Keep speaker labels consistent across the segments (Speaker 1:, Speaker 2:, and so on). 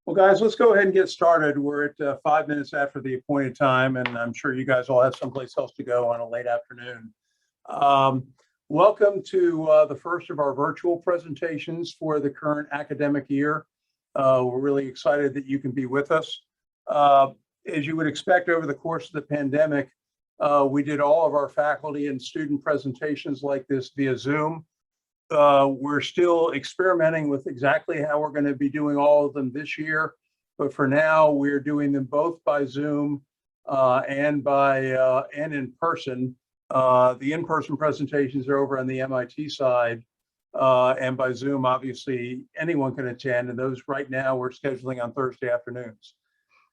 Speaker 1: Well, guys, let's go ahead and get started. We're at 5 minutes after the appointed time, and I'm sure you guys all have someplace else to go on a late afternoon. Um, Welcome to the first of our virtual presentations for the current academic year. We're really excited that you can be with us. As you would expect, over the course of the pandemic, we did all of our faculty and student presentations like this via Zoom. We're still experimenting with exactly how we're going to be doing all of them this year, but for now we're doing them both by Zoom and in person. The in-person presentations are over on the MIT side, and by Zoom, obviously anyone can attend. And those right now we're scheduling on Thursday afternoons.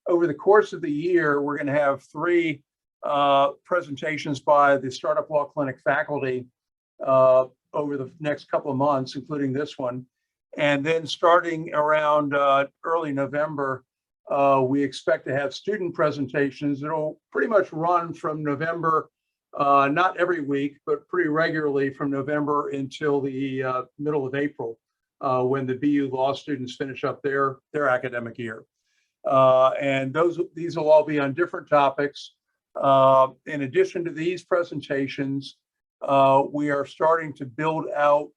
Speaker 1: Over the course of the year, we're going to have three presentations by the Startup Law Clinic faculty over the next couple of months, including this one. And then starting around early November, we expect to have student presentations. It'll pretty much run from November, not every week, but pretty regularly from November until the middle of April, when the BU law students finish up their academic year. And these will all be on different topics. In addition to these presentations, we are starting to build out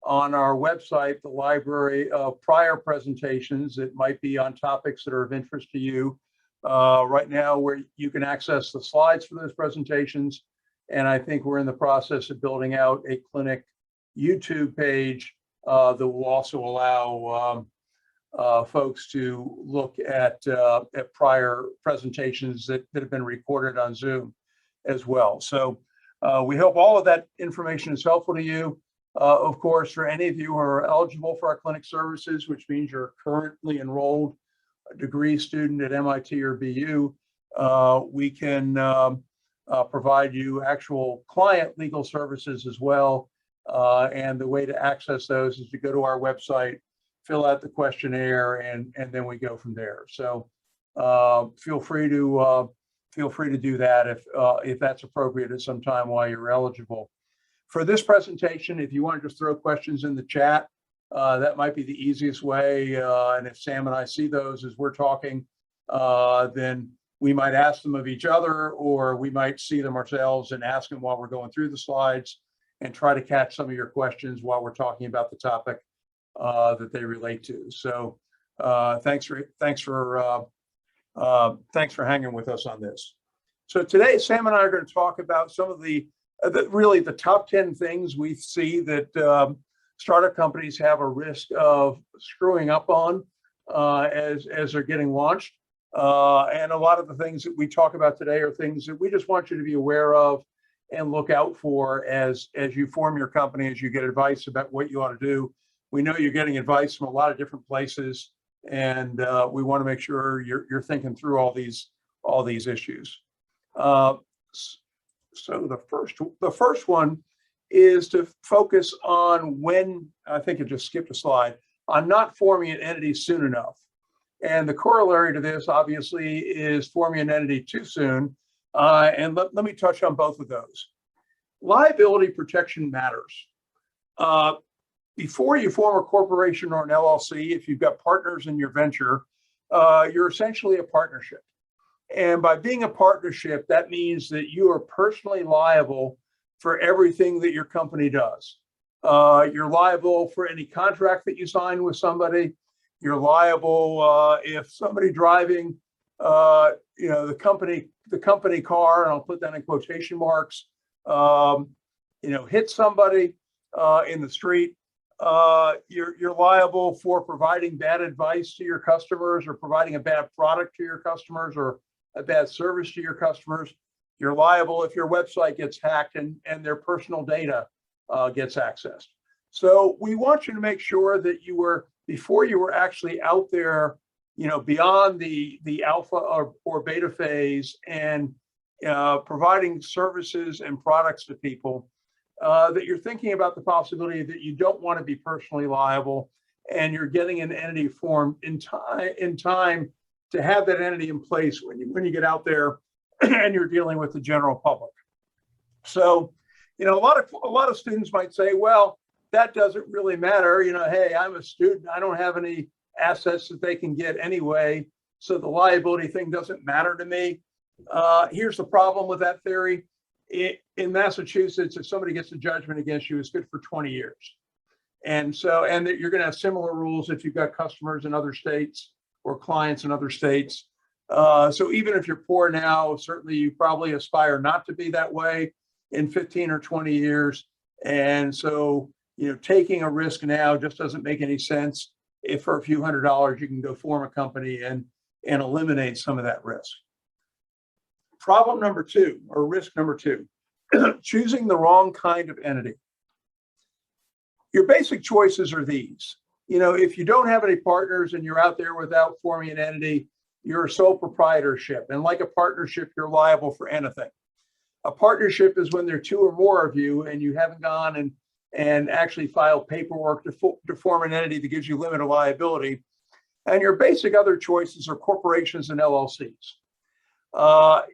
Speaker 1: on our website the library of prior presentations that might be on topics that are of interest to you. Right now, where you can access the slides for those presentations, and I think we're in the process of building out a clinic YouTube page that will also allow folks to look at prior presentations that have been recorded on Zoom as well. So we hope all of that information is helpful to you. Of course, for any of you who are eligible for our clinic services, which means you're currently enrolled, a degree student at MIT or BU, we can provide you actual client legal services as well. And the way to access those is to go to our website, fill out the questionnaire, and then we go from there. So feel free to do that if that's appropriate at some time while you're eligible. For this presentation, if you want to just throw questions in the chat, that might be the easiest way. And if Sam and I see those as we're talking, then we might ask them of each other, or we might see them ourselves and ask them while we're going through the slides and try to catch some of your questions while we're talking about the topic that they relate to. So thanks for hanging with us on this. So today, Sam and I are going to talk about some of the top 10 things we see that startup companies have a risk of screwing up on as they're getting launched. And a lot of the things that we talk about today are things that we just want you to be aware of and look out for as you form your company, as you get advice about what you ought to do. We know you're getting advice from a lot of different places, and we want to make sure you're thinking through all these issues. So the first one is to focus on when, I think it just skipped a slide, on not forming an entity soon enough. And the corollary to this, obviously, is forming an entity too soon. And let me touch on both of those. Liability protection matters. Before you form a corporation or an LLC, if you've got partners in your venture, you're essentially a partnership. And by being a partnership, that means that you are personally liable for everything that your company does. You're liable for any contract that you sign with somebody. You're liable if somebody driving, the company car, and I'll put that in quotation marks, hits somebody in the street. You're liable for providing bad advice to your customers, or providing a bad product to your customers, or a bad service to your customers. You're liable if your website gets hacked and their personal data gets accessed. So we want you to make sure that before you were actually out there, beyond the alpha or beta phase and providing services and products to people, that you're thinking about the possibility that you don't want to be personally liable, and you're getting an entity formed in time to have that entity in place when you get out there and you're dealing with the general public. So, a lot of students might say, well, that doesn't really matter. Hey, I'm a student. I don't have any assets that they can get anyway. So the liability thing doesn't matter to me. Here's the problem with that theory. In Massachusetts, if somebody gets a judgment against you, it's good for 20 years. And so, and you're going to have similar rules if you've got customers in other states or clients in other states. So even if you're poor now, certainly you probably aspire not to be that way in 15 or 20 years. And so, taking a risk now just doesn't make any sense. If for a few $100s, you can go form a company and eliminate some of that risk. Problem number two, or risk number two, choosing the wrong kind of entity. Your basic choices are these. If you don't have any partners and you're out there without forming an entity, you're a sole proprietorship. And like a partnership, you're liable for anything. A partnership is when there are two or more of you and you haven't gone and actually filed paperwork to form an entity that gives you limited liability. And your basic other choices are corporations and LLCs.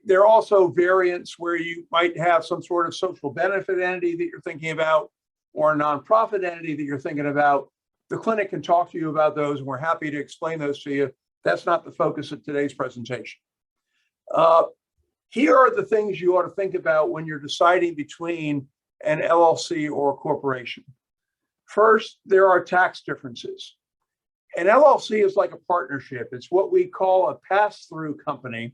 Speaker 1: There are also variants where you might have some sort of social benefit entity that you're thinking about, or a nonprofit entity that you're thinking about. The clinic can talk to you about those, and we're happy to explain those to you. That's not the focus of today's presentation. Here are the things you ought to think about when you're deciding between an LLC or a corporation. First, there are tax differences. An LLC is like a partnership. It's what we call a pass-through company.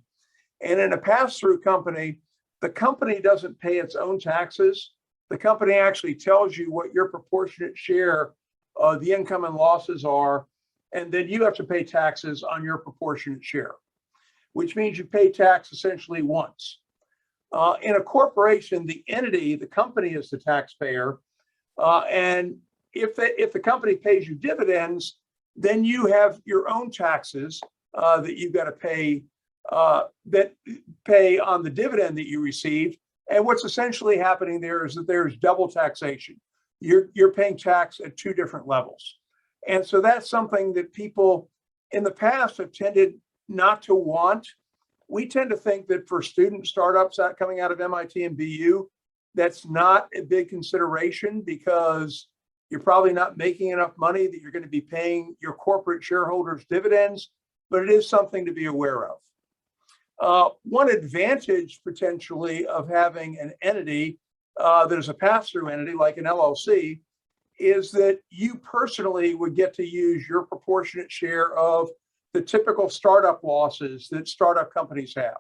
Speaker 1: And in a pass-through company, the company doesn't pay its own taxes. The company actually tells you what your proportionate share of the income and losses are, and then you have to pay taxes on your proportionate share, which means you pay tax essentially once. In a corporation, the entity, the company, is the taxpayer, and if the company pays you dividends, then you have your own taxes that you've got to pay that pay on the dividend that you received. And what's essentially happening there is that there's double taxation. You're paying tax at two different levels. And so that's something that people in the past have tended not to want. We tend to think that for student startups coming out of MIT and BU, that's not a big consideration because you're probably not making enough money that you're going to be paying your corporate shareholders dividends, but it is something to be aware of. One advantage potentially of having an entity that is a pass-through entity like an LLC is that you personally would get to use your proportionate share of the typical startup losses that startup companies have.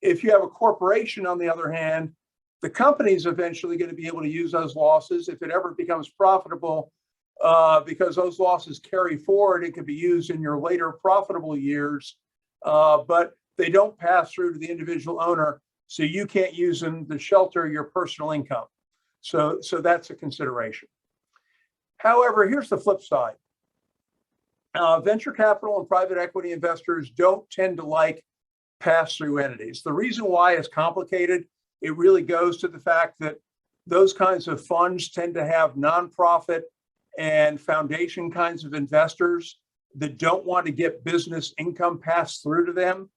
Speaker 1: If you have a corporation, on the other hand, the company's eventually going to be able to use those losses if it ever becomes profitable, because those losses carry forward. It can be used in your later profitable years, but they don't pass through to the individual owner, so you can't use them to shelter your personal income. So that's a consideration. However, here's the flip side. Venture capital and private equity investors don't tend to like pass-through entities. The reason why is complicated. It really goes to the fact that those kinds of funds tend to have nonprofit and foundation kinds of investors that don't want to get business income passed through to them,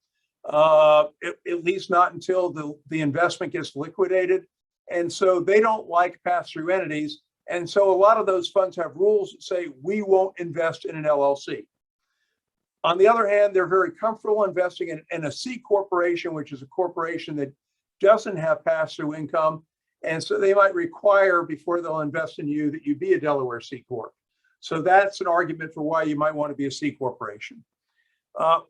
Speaker 1: at least not until the investment gets liquidated. And so they don't like pass-through entities. And so a lot of those funds have rules that say, we won't invest in an LLC. On the other hand, they're very comfortable investing in a C corporation, which is a corporation that doesn't have pass-through income. And so they might require, before they'll invest in you, that you be a Delaware C Corp. So that's an argument for why you might want to be a C corporation.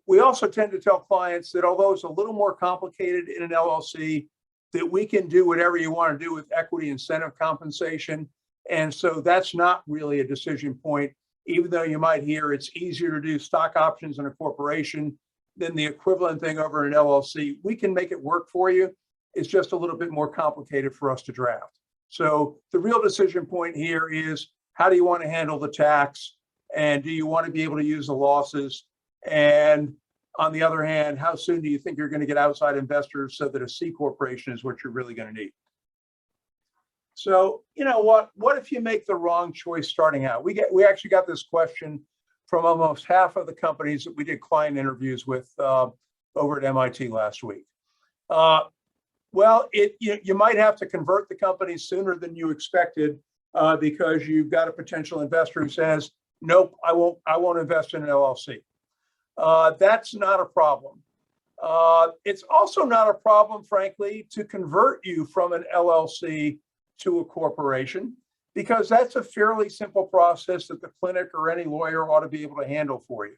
Speaker 1: We also tend to tell clients that although it's a little more complicated in an LLC, that we can do whatever you want to do with equity incentive compensation. And so that's not really a decision point, even though you might hear it's easier to do stock options in a corporation than the equivalent thing over an LLC. We can make it work for you. It's just a little bit more complicated for us to draft. So the real decision point here is, how do you want to handle the tax? And do you want to be able to use the losses? And on the other hand, how soon do you think you're going to get outside investors so that a C corporation is what you're really going to need? So, you know what if you make the wrong choice starting out? We actually got this question from almost half of the companies that we did client interviews with over at MIT last week. Well, you might have to convert the company sooner than you expected because you've got a potential investor who says, nope, I won't invest in an LLC. That's not a problem. It's also not a problem, frankly, to convert you from an LLC to a corporation, because that's a fairly simple process that the clinic or any lawyer ought to be able to handle for you.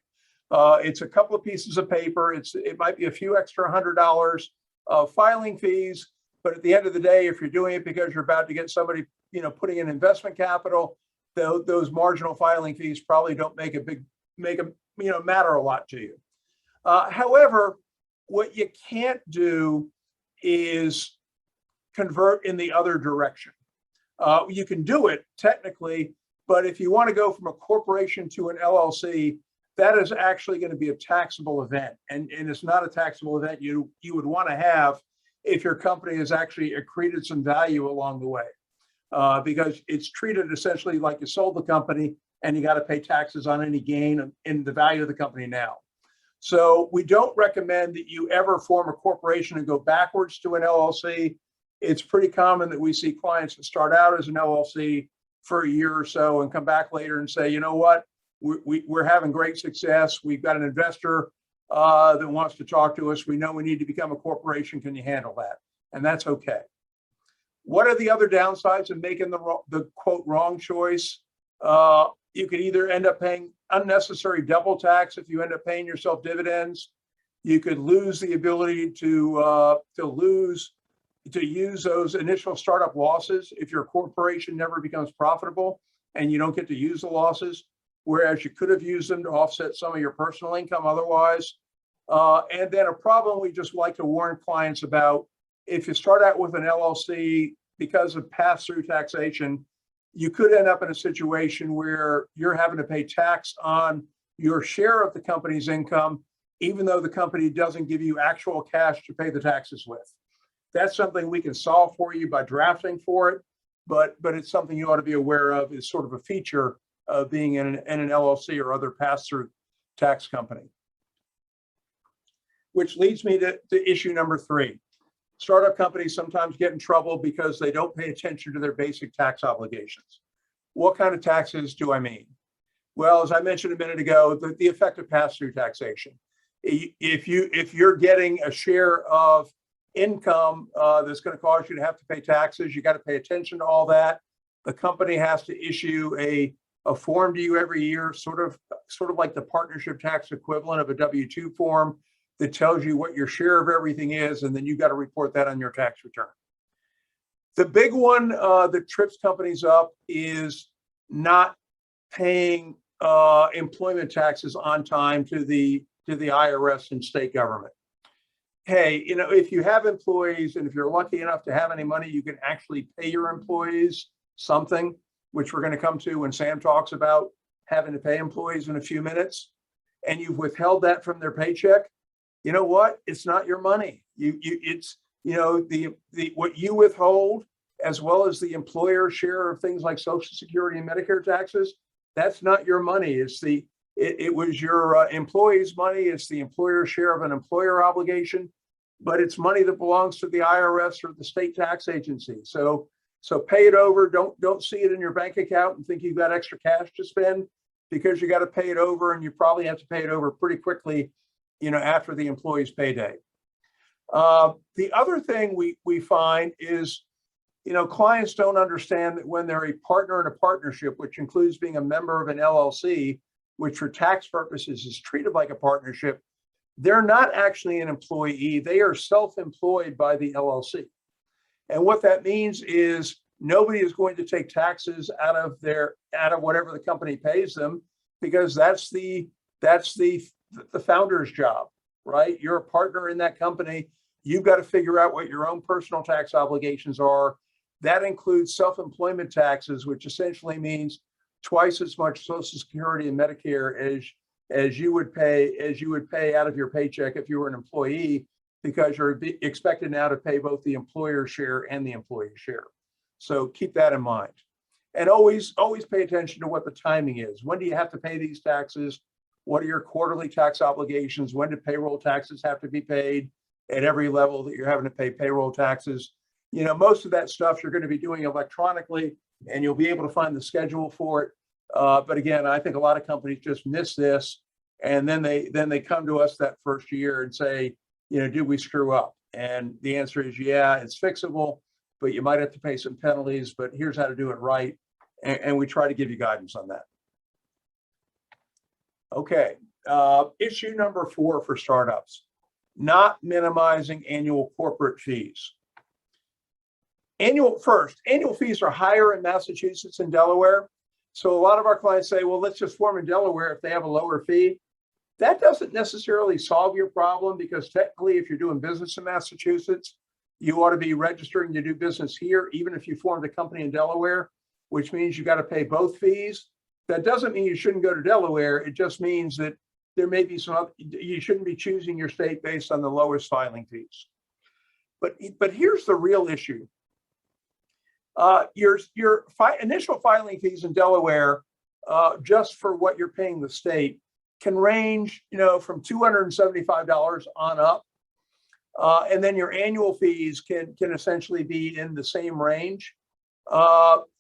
Speaker 1: It's a couple of pieces of paper. It might be a few extra $100 of filing fees, but at the end of the day, if you're doing it because you're about to get somebody, putting in investment capital, those marginal filing fees probably don't make a matter a lot to you. However, what you can't do is convert in the other direction. You can do it technically, but if you want to go from a corporation to an LLC, that is actually going to be a taxable event. And it's not a taxable event you would want to have if your company has actually accreted some value along the way, because it's treated essentially like you sold the company and you got to pay taxes on any gain in the value of the company now. So we don't recommend that you ever form a corporation and go backwards to an LLC. It's pretty common that we see clients that start out as an LLC for a year or so and come back later and say, you know what, we're having great success. We've got an investor that wants to talk to us. We know we need to become a corporation. Can you handle that? And that's okay. What are the other downsides of making the quote wrong choice? You could either end up paying unnecessary double tax if you end up paying yourself dividends. You could lose the ability to use those initial startup losses if your corporation never becomes profitable and you don't get to use the losses, whereas you could have used them to offset some of your personal income otherwise. And then a problem we just like to warn clients about: if you start out with an LLC, because of pass-through taxation, you could end up in a situation where you're having to pay tax on your share of the company's income, even though the company doesn't give you actual cash to pay the taxes with. That's something we can solve for you by drafting for it, but it's something you ought to be aware of as sort of a feature of being in an LLC or other pass-through tax company. Which leads me to issue number 3. Startup companies sometimes get in trouble because they don't pay attention to their basic tax obligations. What kind of taxes do I mean? Well, as I mentioned a minute ago, the effective pass-through taxation. If you're getting a share of income that's going to cause you to have to pay taxes, you got to pay attention to all that. The company has to issue a form to you every year, sort of like the partnership tax equivalent of a W-2 form, that tells you what your share of everything is, and then you got to report that on your tax return. The big one that trips companies up is not paying employment taxes on time to the IRS and state government. Hey, if you have employees and if you're lucky enough to have any money, you can actually pay your employees something, which we're going to come to when Sam talks about having to pay employees in a few minutes, and you've withheld that from their paycheck. You know what? It's not your money. It's what you withhold, as well as the employer share of things like Social Security and Medicare taxes. That's not your money. It was your employee's money. It's the employer share of an employer obligation, but it's money that belongs to the IRS or the state tax agency. So pay it over. Don't see it in your bank account and think you've got extra cash to spend, because you got to pay it over, and you probably have to pay it over pretty quickly, after the employee's payday. The other thing we find is, clients don't understand that when they're a partner in a partnership, which includes being a member of an LLC, which for tax purposes is treated like a partnership, they're not actually an employee. They are self-employed by the LLC. And what that means is nobody is going to take taxes out of whatever the company pays them, because that's the founder's job, right? You're a partner in that company. You've got to figure out what your own personal tax obligations are. That includes self-employment taxes, which essentially means twice as much Social Security and Medicare as you would pay out of your paycheck if you were an employee, because you're expected now to pay both the employer share and the employee share. So keep that in mind. And always pay attention to what the timing is. When do you have to pay these taxes? What are your quarterly tax obligations? When do payroll taxes have to be paid at every level that you're having to pay payroll taxes? Most of that stuff you're going to be doing electronically, and you'll be able to find the schedule for it. But again, I think a lot of companies just miss this, and then they come to us that first year and say, did we screw up? And the answer is, yeah, it's fixable, but you might have to pay some penalties, but here's how to do it right. And we try to give you guidance on that. Okay, issue number 4 for startups, not minimizing annual corporate fees. Annual fees are higher in Massachusetts and Delaware. So a lot of our clients say, well, let's just form in Delaware if they have a lower fee. That doesn't necessarily solve your problem, because technically, if you're doing business in Massachusetts, you ought to be registering to do business here, even if you formed a company in Delaware, which means you got to pay both fees. That doesn't mean you shouldn't go to Delaware. It just means that there may be you shouldn't be choosing your state based on the lowest filing fees. But here's the real issue. Your initial filing fees in Delaware, just for what you're paying the state, can range, from $275 on up, and then your annual fees can essentially be in the same range.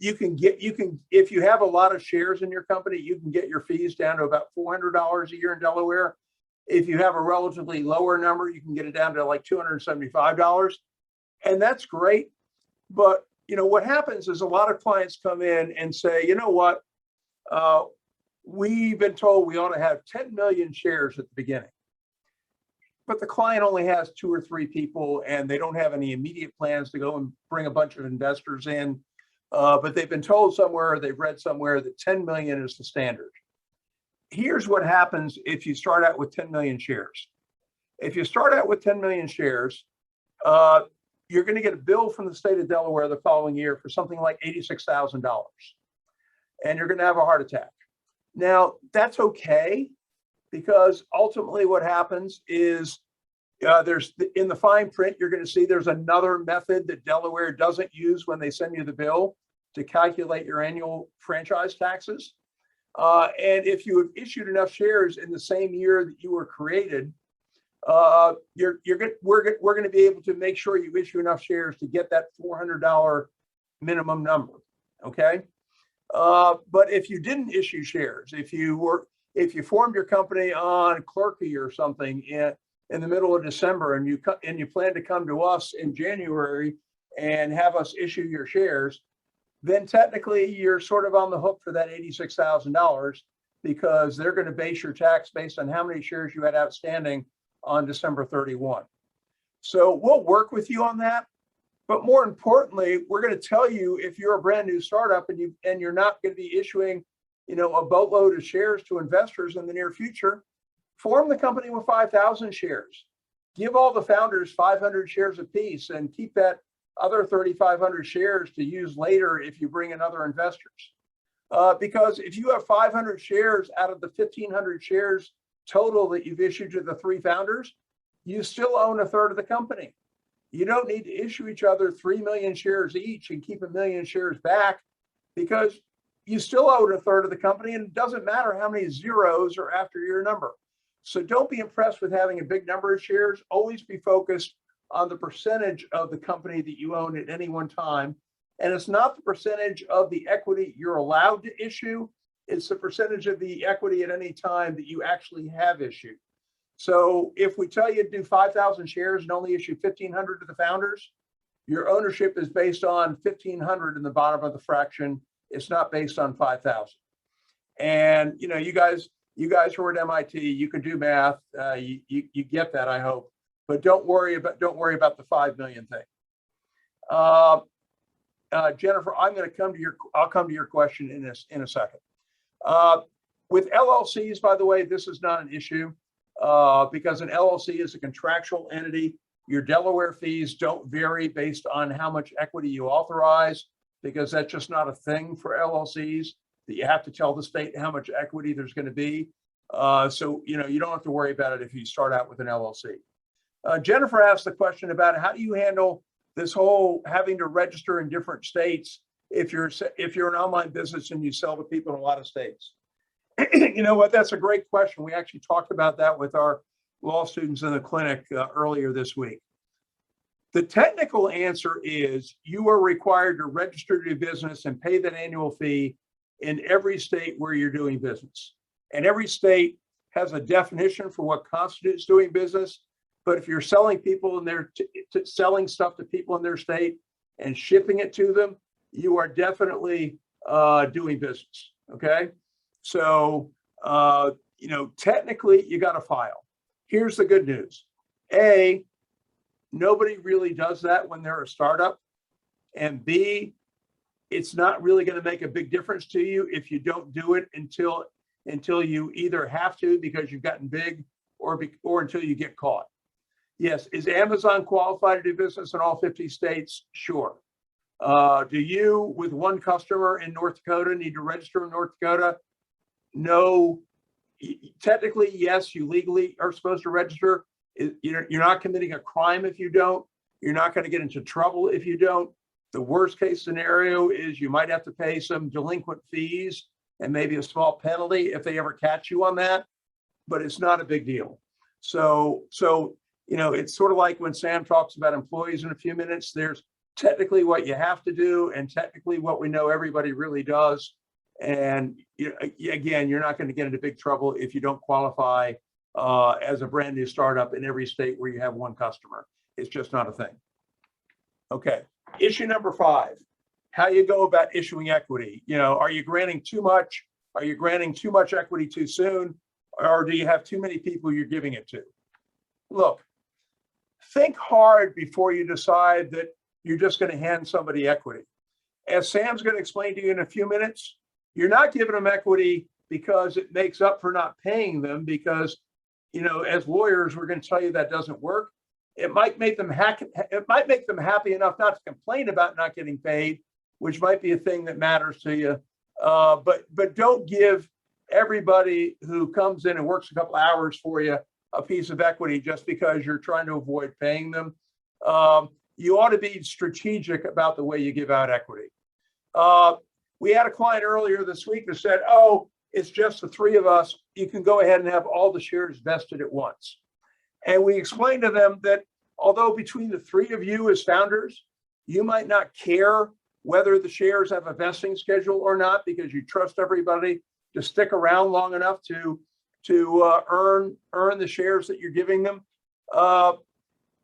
Speaker 1: If you have a lot of shares in your company, you can get your fees down to about $400 a year in Delaware. If you have a relatively lower number, you can get it down to like $275, and that's great. But what happens is a lot of clients come in and say, you know what, we've been told we ought to have 10 million shares at the beginning, but the client only has 2 or 3 people, and they don't have any immediate plans to go and bring a bunch of investors in. But they've been told somewhere, they've read somewhere that 10 million is the standard. Here's what happens if you start out with 10 million shares. If you start out with 10 million shares, you're going to get a bill from the state of Delaware the following year for something like $86,000, and you're going to have a heart attack. Now, that's okay, because ultimately what happens is there's in the fine print, you're going to see there's another method that Delaware doesn't use when they send you the bill to calculate your annual franchise taxes. And if you have issued enough shares in the same year that you were created, we're going to be able to make sure you issue enough shares to get that $400 minimum number. Okay. But if you didn't issue shares, if you formed your company on Clerky or something in the middle of December, and you plan to come to us in January and have us issue your shares, then technically you're sort of on the hook for that $86,000, because they're going to base your tax based on how many shares you had outstanding on December 31. So we'll work with you on that. But more importantly, we're going to tell you, if you're a brand new startup and you're not going to be issuing, a boatload of shares to investors in the near future, form the company with 5,000 shares. Give all the founders 500 shares apiece, and keep that other 3,500 shares to use later if you bring in other investors. Because if you have 500 shares out of the 1,500 shares total that you've issued to the 3 founders, you still own 1/3 of the company. You don't need to issue each other 3 million shares each and keep 1 million shares back, because you still own 1/3 of the company, and it doesn't matter how many zeros are after your number. So don't be impressed with having a big number of shares. Always be focused on the percentage of the company that you own at any one time. And it's not the percentage of the equity you're allowed to issue. It's the percentage of the equity at any time that you actually have issued. So if we tell you to do 5,000 shares and only issue 1,500 to the founders, your ownership is based on 1,500 in the bottom of the fraction. It's not based on 5,000. And you guys who are at MIT, you can do math. You get that, I hope. But don't worry about the 5 million thing. Jennifer, I'll come to your question in a second. With LLCs, by the way, this is not an issue, because an LLC is a contractual entity. Your Delaware fees don't vary based on how much equity you authorize, because that's just not a thing for LLCs, that you have to tell the state how much equity there's going to be. So you don't have to worry about it if you start out with an LLC. Jennifer asked the question about how do you handle this whole having to register in different states if you're an online business and you sell to people in a lot of states. You know what? That's a great question. We actually talked about that with our law students in the clinic earlier this week. The technical answer is you are required to register to do business and pay that annual fee in every state where you're doing business. And every state has a definition for what constitutes doing business. But if you're selling people in their selling stuff to people in their state and shipping it to them, you are definitely doing business. Okay, so technically you got to file. Here's the good news: A, nobody really does that when they're a startup, and B, it's not really going to make a big difference to you if you don't do it until you either have to because you've gotten big or until you get caught. Yes, is Amazon qualified to do business in all 50 states? Sure. Do you, with one customer in North Dakota, need to register in North Dakota? No. Technically, yes, you legally are supposed to register. You're not committing a crime if you don't. You're not going to get into trouble if you don't. The worst case scenario is you might have to pay some delinquent fees and maybe a small penalty if they ever catch you on that, but it's not a big deal. So it's sort of like when Sam talks about employees in a few minutes. There's technically what you have to do and technically what we know everybody really does. And again, you're not going to get into big trouble if you don't qualify as a brand new startup in every state where you have one customer. It's just not a thing. Okay, issue number 5, how you go about issuing equity. Are you granting too much? Are you granting too much equity too soon? Or do you have too many people you're giving it to? Look, think hard before you decide that you're just going to hand somebody equity. As Sam's going to explain to you in a few minutes, you're not giving them equity because it makes up for not paying them, because, as lawyers, we're going to tell you that doesn't work. It might make them happy enough not to complain about not getting paid, which might be a thing that matters to you. But don't give everybody who comes in and works a couple hours for you a piece of equity just because you're trying to avoid paying them. You ought to be strategic about the way you give out equity. We had a client earlier this week that said, oh, it's just the 3 of us. You can go ahead and have all the shares vested at once. And we explained to them that although between the 3 of you as founders, you might not care whether the shares have a vesting schedule or not, because you trust everybody to stick around long enough to earn the shares that you're giving them.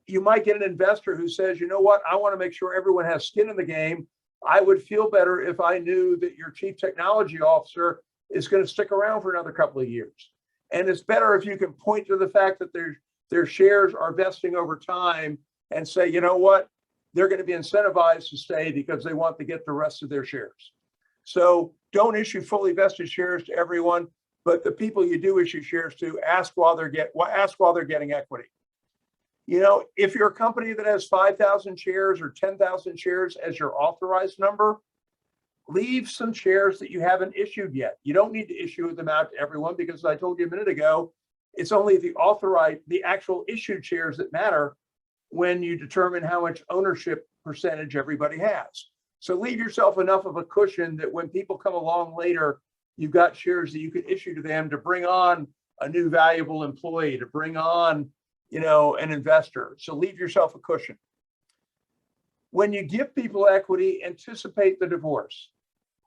Speaker 1: You might get an investor who says, you know what, I want to make sure everyone has skin in the game. I would feel better if I knew that your chief technology officer is going to stick around for another couple of years. And it's better if you can point to the fact that their shares are vesting over time and say, you know what, they're going to be incentivized to stay because they want to get the rest of their shares. So don't issue fully vested shares to everyone, but the people you do issue shares to, ask while they're getting equity. If you're a company that has 5,000 shares or 10,000 shares as your authorized number, leave some shares that you haven't issued yet. You don't need to issue them out to everyone because, as I told you a minute ago, it's only the actual issued shares that matter when you determine how much ownership percentage everybody has. So leave yourself enough of a cushion that when people come along later, you've got shares that you can issue to them to bring on a new valuable employee, to bring on an investor. So leave yourself a cushion. When you give people equity, anticipate the divorce.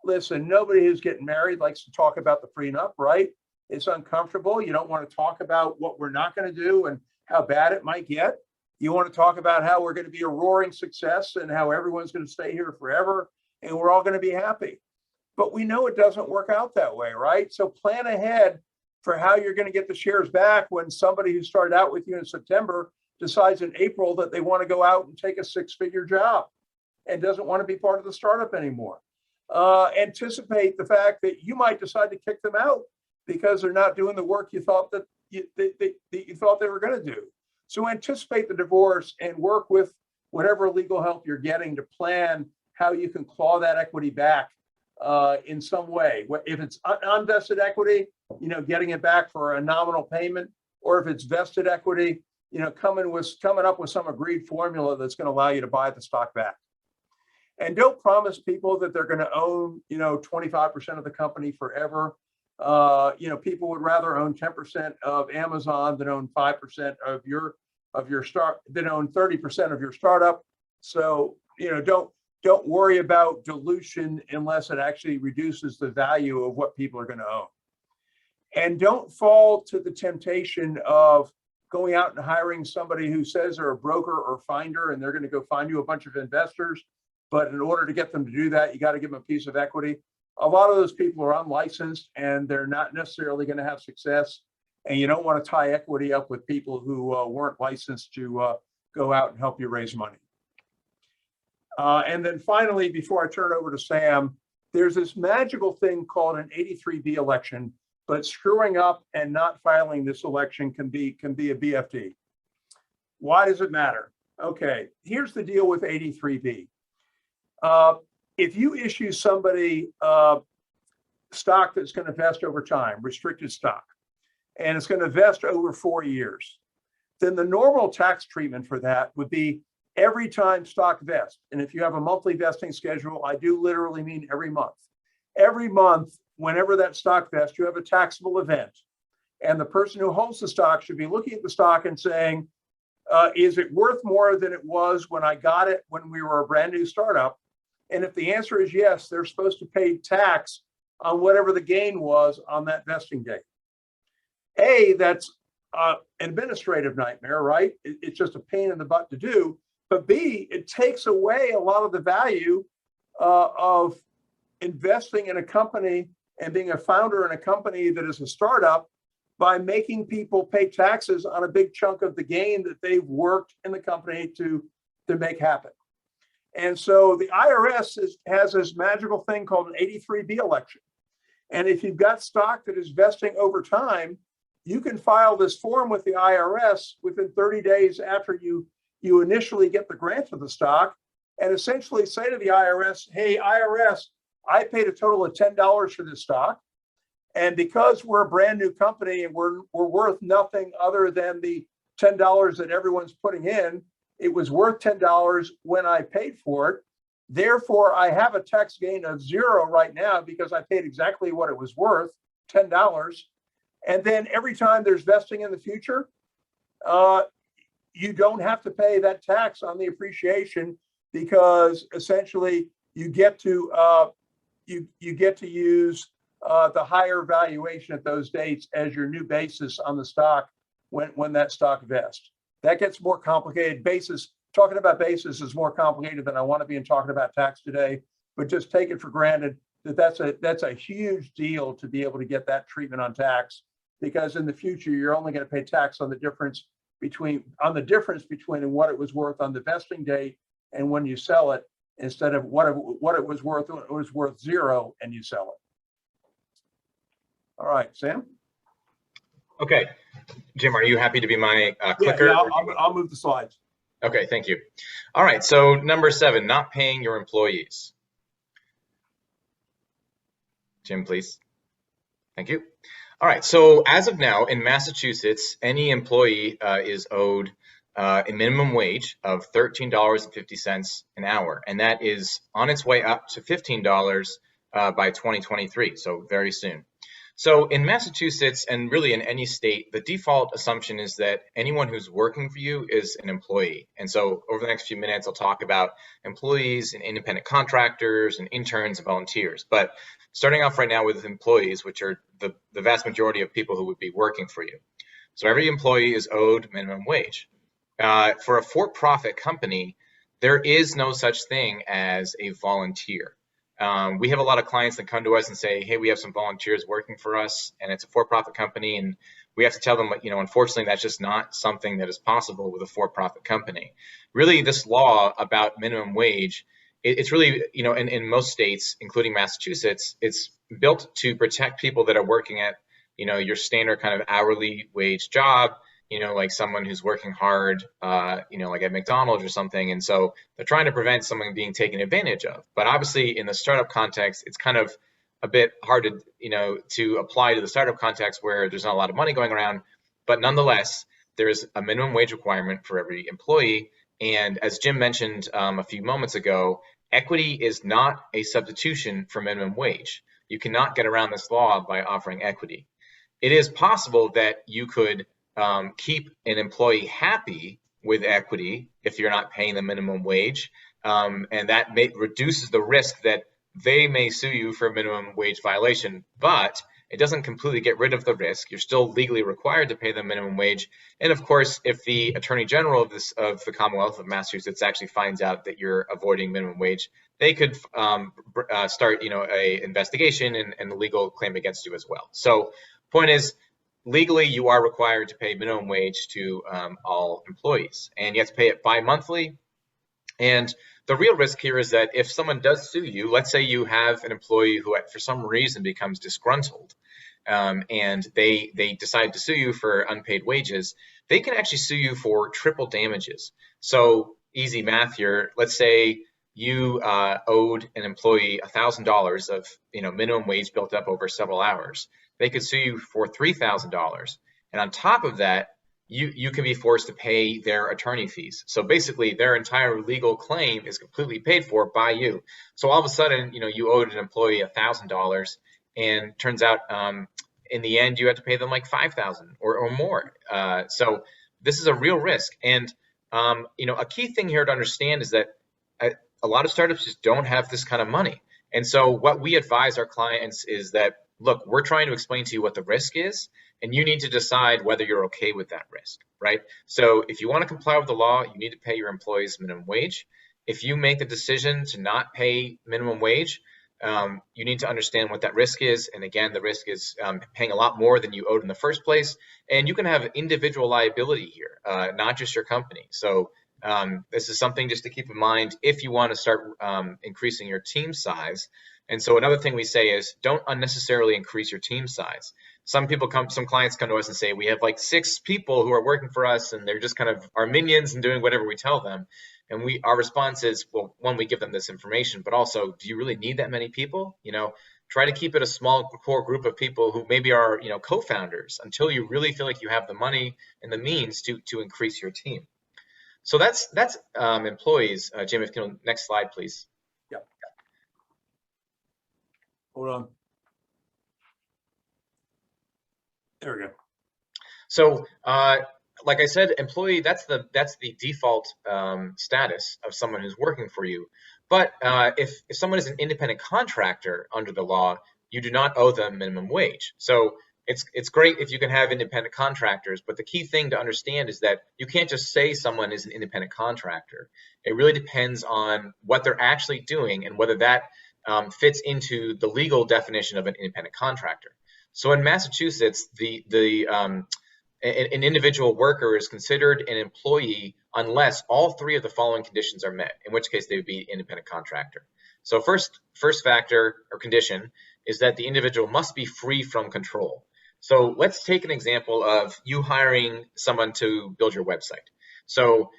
Speaker 1: Listen, nobody who's getting married likes to talk about the prenup, right? It's uncomfortable. You don't want to talk about what we're not going to do and how bad it might get. You want to talk about how we're going to be a roaring success and how everyone's going to stay here forever and we're all going to be happy. But we know it doesn't work out that way, right? So plan ahead for how you're going to get the shares back when somebody who started out with you in September decides in April that they want to go out and take a 6-figure job and doesn't want to be part of the startup anymore. Anticipate the fact that you might decide to kick them out because they're not doing the work you thought that you thought they were going to do. So anticipate the divorce and work with whatever legal help you're getting to plan how you can claw that equity back in some way. If it's unvested equity, getting it back for a nominal payment, or if it's vested equity, coming up with some agreed formula that's going to allow you to buy the stock back. And don't promise people that they're going to own, 25% of the company forever. People would rather own 10% of Amazon than own 5% of your than own 30% of your startup. So, don't worry about dilution unless it actually reduces the value of what people are going to own. And don't fall to the temptation of going out and hiring somebody who says they're a broker or finder and they're going to go find you a bunch of investors. But in order to get them to do that, you got to give them a piece of equity. A lot of those people are unlicensed and they're not necessarily going to have success. And you don't want to tie equity up with people who weren't licensed to go out and help you raise money. And then finally, before I turn it over to Sam, there's this magical thing called an 83B election, but screwing up and not filing this election can be a BFD. Why does it matter? Okay, here's the deal with 83B. If you issue somebody stock that's going to vest over time, restricted stock, and it's going to vest over 4 years, then the normal tax treatment for that would be every time stock vests. And if you have a monthly vesting schedule, I do literally mean every month. Every month, whenever that stock vests, you have a taxable event. And the person who holds the stock should be looking at the stock and saying, is it worth more than it was when I got it when we were a brand new startup? And if the answer is yes, they're supposed to pay tax on whatever the gain was on that vesting date. A, that's an administrative nightmare, right? It's just a pain in the butt to do. But B, it takes away a lot of the value of investing in a company and being a founder in a company that is a startup by making people pay taxes on a big chunk of the gain that they've worked in the company to make happen. And so the IRS has this magical thing called an 83B election. And if you've got stock that is vesting over time, you can file this form with the IRS within 30 days after you initially get the grant of the stock and essentially say to the IRS, hey, IRS, I paid a total of $10 for this stock. And because we're a brand new company and we're worth nothing other than the $10 that everyone's putting in, it was worth $10 when I paid for it. Therefore, I have a tax gain of $0 right now because I paid exactly what it was worth, $10. And then every time there's vesting in the future, you don't have to pay that tax on the appreciation because essentially you get to use the higher valuation at those dates as your new basis on the stock when that stock vests. That gets more complicated. Talking about basis is more complicated than I want to be in talking about tax today, but just take it for granted that that's a huge deal to be able to get that treatment on tax, because in the future you're only going to pay tax on the difference between what it was worth on the vesting date and when you sell it, instead of what it was worth when it was worth $0 and you sell it. All right, Sam.
Speaker 2: Okay, Jim, are you happy to be my clicker?
Speaker 1: Yeah, I'll move the slides.
Speaker 2: Okay, thank you. All right, so number 7, not paying your employees. Jim, please. Thank you. All right, so as of now in Massachusetts, any employee is owed a minimum wage of $13.50 an hour, and that is on its way up to $15 by 2023, so very soon. So in Massachusetts, and really in any state, the default assumption is that anyone who's working for you is an employee. And so over the next few minutes, I'll talk about employees and independent contractors and interns and volunteers. But starting off right now with employees, which are the vast majority of people who would be working for you. So every employee is owed minimum wage. For a for-profit company, there is no such thing as a volunteer. We have a lot of clients that come to us and say, hey, we have some volunteers working for us, and it's a for-profit company, and we have to tell them, unfortunately, that's just not something that is possible with a for-profit company. Really, this law about minimum wage, it's really, in most states, including Massachusetts, it's built to protect people that are working at, your standard kind of hourly wage job, like someone who's working hard, like at McDonald's or something. And so they're trying to prevent someone being taken advantage of. But obviously in the startup context, it's kind of a bit hard to, to apply to the startup context where there's not a lot of money going around. But nonetheless, there's a minimum wage requirement for every employee. And as Jim mentioned a few moments ago, equity is not a substitution for minimum wage. You cannot get around this law by offering equity. It is possible that you could keep an employee happy with equity if you're not paying the minimum wage. and that reduces the risk that they may sue you for a minimum wage violation, but it doesn't completely get rid of the risk. You're still legally required to pay them minimum wage. And of course, if the Attorney General of the Commonwealth of Massachusetts actually finds out that you're avoiding minimum wage, they could start, a investigation and a legal claim against you as well. So, point is, legally, you are required to pay minimum wage to all employees, and you have to pay it bi-monthly. And the real risk here is that if someone does sue you, let's say you have an employee who for some reason becomes disgruntled, and they decide to sue you for unpaid wages, they can actually sue you for triple damages. So easy math here. Let's say you owed an employee $1,000 of minimum wage built up over several hours. They could sue you for $3,000, and on top of that, you can be forced to pay their attorney fees. So basically, their entire legal claim is completely paid for by you. So all of a sudden, you owed an employee $1,000, and turns out in the end you had to pay them like $5,000 or more. So this is a real risk. And a key thing here to understand is that a lot of startups just don't have this kind of money. And so what we advise our clients is that, look, we're trying to explain to you what the risk is, and you need to decide whether you're okay with that risk, right? So if you want to comply with the law, you need to pay your employees minimum wage. If you make the decision to not pay minimum wage, you need to understand what that risk is. And again, the risk is paying a lot more than you owed in the first place. And you can have individual liability here, not just your company. So this is something just to keep in mind if you want to start increasing your team size. And so another thing we say is don't unnecessarily increase your team size. Some clients come to us and say, we have like 6 people who are working for us and they're just kind of our minions and doing whatever we tell them. And our response is, well, one, we give them this information, but also, do you really need that many people? Try to keep it a small core group of people who maybe are, co-founders until you really feel like you have the money and the means to increase your team. So that's employees. Jim, if you can, next slide, please.
Speaker 1: Yep. Hold on. There we go.
Speaker 2: So, like I said, employee, that's the default status of someone who's working for you. But if someone is an independent contractor under the law, you do not owe them minimum wage. So it's great if you can have independent contractors, but the key thing to understand is that you can't just say someone is an independent contractor. It really depends on what they're actually doing and whether that fits into the legal definition of an independent contractor. So in Massachusetts, an individual worker is considered an employee unless all 3 of the following conditions are met, in which case they would be independent contractor. So first factor or condition is that the individual must be free from control. So let's take an example of you hiring someone to build your website. So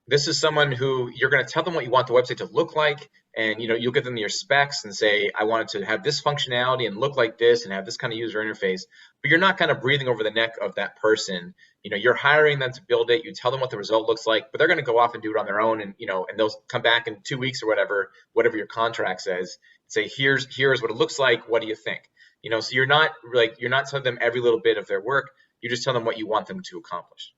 Speaker 2: this is someone who you're going to tell them what you want the website to look like, and you'll give them your specs and say, I want it to have this functionality and look like this and have this kind of user interface. But you're not kind of breathing over the neck of that person. You're hiring them to build it. You tell them what the result looks like, but they're going to go off and do it on their own, and and they'll come back in 2 weeks or whatever your contract says. Say, here's what it looks like. What do you think? So you're not telling them every little bit of their work. You just tell them what you want them to accomplish.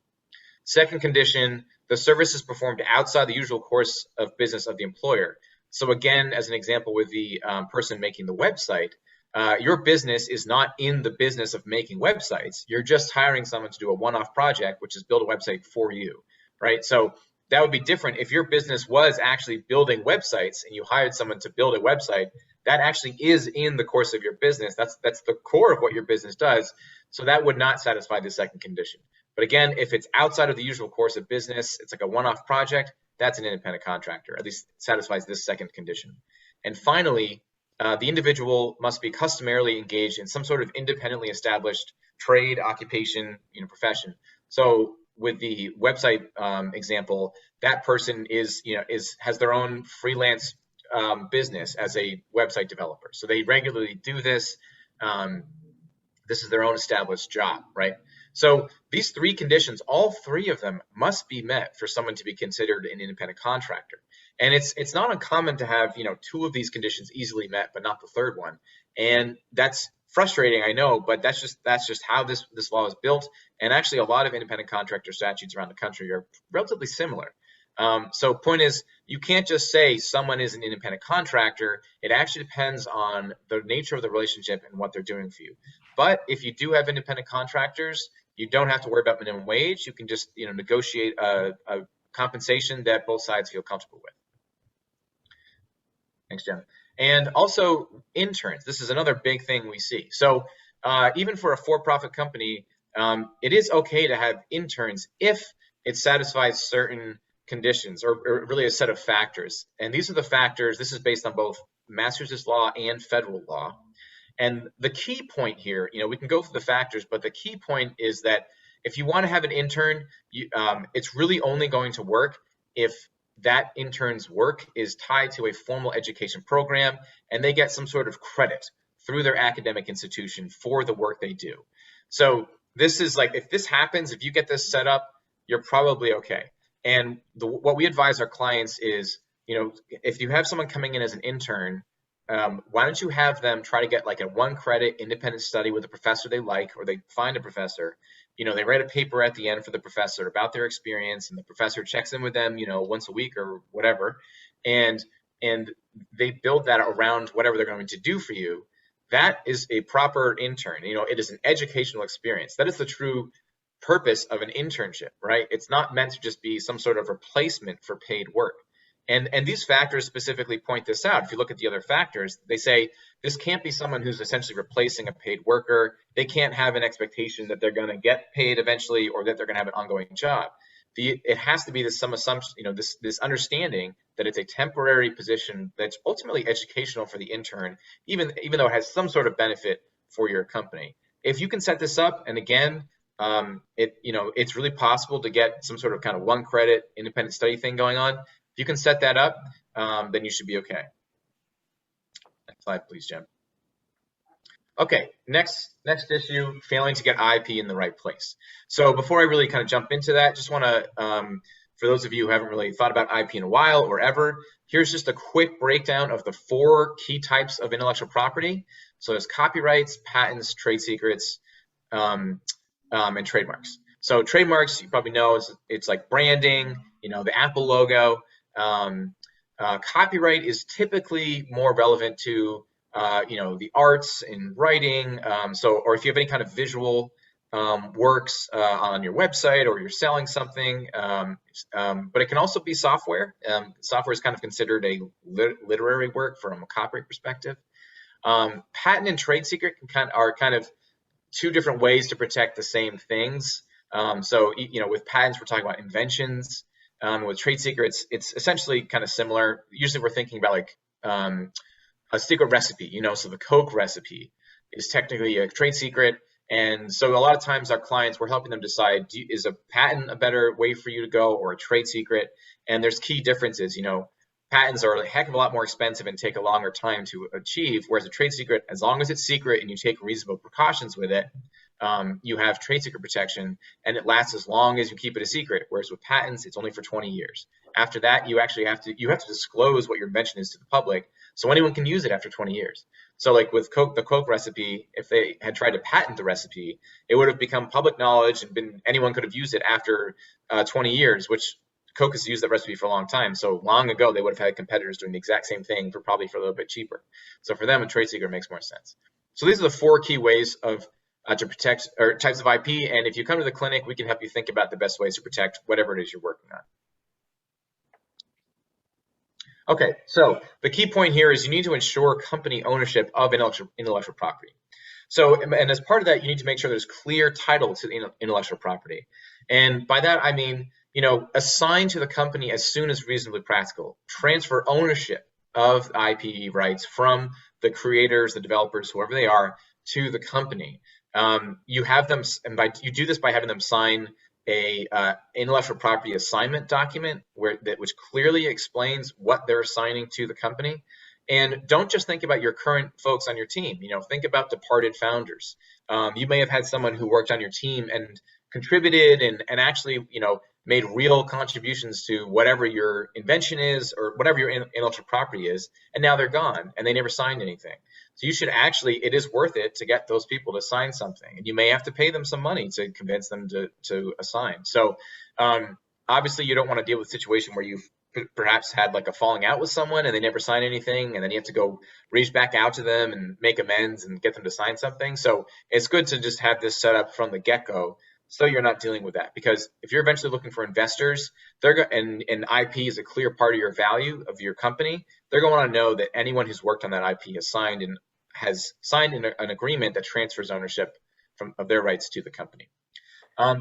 Speaker 2: Second condition, the service is performed outside the usual course of business of the employer. So again, as an example with the person making the website, your business is not in the business of making websites. You're just hiring someone to do a one-off project, which is build a website for you, right? So that would be different if your business was actually building websites and you hired someone to build a website. That actually is in the course of your business. That's the core of what your business does. So that would not satisfy the second condition. But again, if it's outside of the usual course of business, it's like a one-off project, that's an independent contractor, at least satisfies this second condition. And finally, the individual must be customarily engaged in some sort of independently established trade, occupation, profession. So with the website example, that person has their own freelance business as a website developer. So they regularly do this. This is their own established job, right? So these 3 conditions, all 3 of them must be met for someone to be considered an independent contractor. And it's not uncommon to have 2 of these conditions easily met, but not the third one. And that's frustrating, I know, but that's just how this law is built. And actually, a lot of independent contractor statutes around the country are relatively similar. So point is, you can't just say someone is an independent contractor. It actually depends on the nature of the relationship and what they're doing for you. But if you do have independent contractors, you don't have to worry about minimum wage. You can just negotiate a compensation that both sides feel comfortable with. Thanks, Jim. And also interns. This is another big thing we see. So even for a for-profit company, it is okay to have interns if it satisfies certain conditions or really a set of factors. And these are the factors. This is based on both Massachusetts law and federal law. And the key point here, we can go through the factors, but the key point is that if you want to have an intern, it's really only going to work if that intern's work is tied to a formal education program and they get some sort of credit through their academic institution for the work they do. So this is like, if this happens, if you get this set up, you're probably okay. And what we advise our clients is, if you have someone coming in as an intern, why don't you have them try to get like a 1 credit independent study with a professor they like, or they find a professor, they write a paper at the end for the professor about their experience, and the professor checks in with them, once a week or whatever, and they build that around whatever they're going to do for you. That is a proper intern. It is an educational experience. That is the true purpose of an internship, right? It's not meant to just be some sort of replacement for paid work. And these factors specifically point this out. If you look at the other factors, they say this can't be someone who's essentially replacing a paid worker. They can't have an expectation that they're going to get paid eventually, or that they're going to have an ongoing job. It has to be some assumption, this understanding that it's a temporary position that's ultimately educational for the intern, even though it has some sort of benefit for your company. If you can set this up, and again, it's really possible to get some sort of kind of 1 credit independent study thing going on. If you can set that up, then you should be okay. Next slide, please, Jim. Okay, next issue, failing to get IP in the right place. So before I really kind of jump into that, just want to, for those of you who haven't really thought about IP in a while or ever, here's just a quick breakdown of the 4 key types of intellectual property. So there's copyrights, patents, trade secrets, and trademarks. So trademarks, you probably know, it's like branding, the Apple logo. Copyright is typically more relevant to the arts and writing. Or if you have any kind of visual works on your website, or you're selling something, but it can also be software. Software is kind of considered a literary work from a copyright perspective. Patent and trade secret are kind of 2 different ways to protect the same things. With patents, we're talking about inventions. With trade secrets, it's essentially kind of similar. Usually we're thinking about like a secret recipe, so the Coke recipe is technically a trade secret. And so a lot of times our clients, we're helping them decide, is a patent a better way for you to go, or a trade secret? And there's key differences. Patents are a heck of a lot more expensive and take a longer time to achieve, whereas a trade secret, as long as it's secret and you take reasonable precautions with it, you have trade secret protection, and it lasts as long as you keep it a secret. Whereas with patents, it's only for 20 years. After that, you actually have to disclose what your invention is to the public, so anyone can use it after 20 years. So like with Coke, the Coke recipe, if they had tried to patent the recipe, it would have become public knowledge, and anyone could have used it after 20 years, which Coke has used that recipe for a long time. So long ago, they would have had competitors doing the exact same thing for probably a little bit cheaper. So for them, a trade secret makes more sense. So these are the 4 key ways to protect, or types of IP. And if you come to the clinic, we can help you think about the best ways to protect whatever it is you're working on. Okay, so the key point here is you need to ensure company ownership of intellectual property. So, and as part of that, you need to make sure there's clear title to the intellectual property. And by that, I mean, assign to the company as soon as reasonably practical. Transfer ownership of IP rights from the creators, the developers, whoever they are, to the company. You have them, and you do this by having them sign a intellectual property assignment document which clearly explains what they're assigning to the company. And don't just think about your current folks on your team. Think about departed founders. You may have had someone who worked on your team and contributed and actually, made real contributions to whatever your invention is, or whatever your intellectual property is, and now they're gone and they never signed anything. So you should actually, it is worth it to get those people to sign something, and you may have to pay them some money to convince them to assign. So Obviously, you don't want to deal with a situation where you've perhaps had like a falling out with someone and they never sign anything, and then you have to go reach back out to them and make amends and get them to sign something. So it's good to just have this set up from the get-go, so you're not dealing with that. Because if you're eventually looking for investors, and IP is a clear part of your value of your company, they're going to want to know that anyone who's worked on that IP has signed an agreement that transfers ownership of their rights to the company.